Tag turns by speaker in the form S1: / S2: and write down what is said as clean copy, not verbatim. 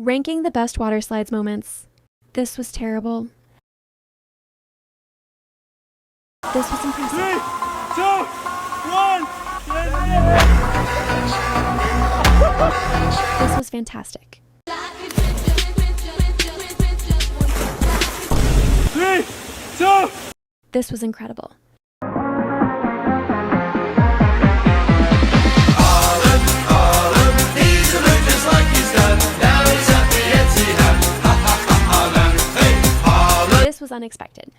S1: Ranking the best water slides moments. This was terrible. This was impressive.
S2: 3, 2, 1.
S1: This was fantastic.
S2: 3, 2.
S1: This was incredible. This was unexpected.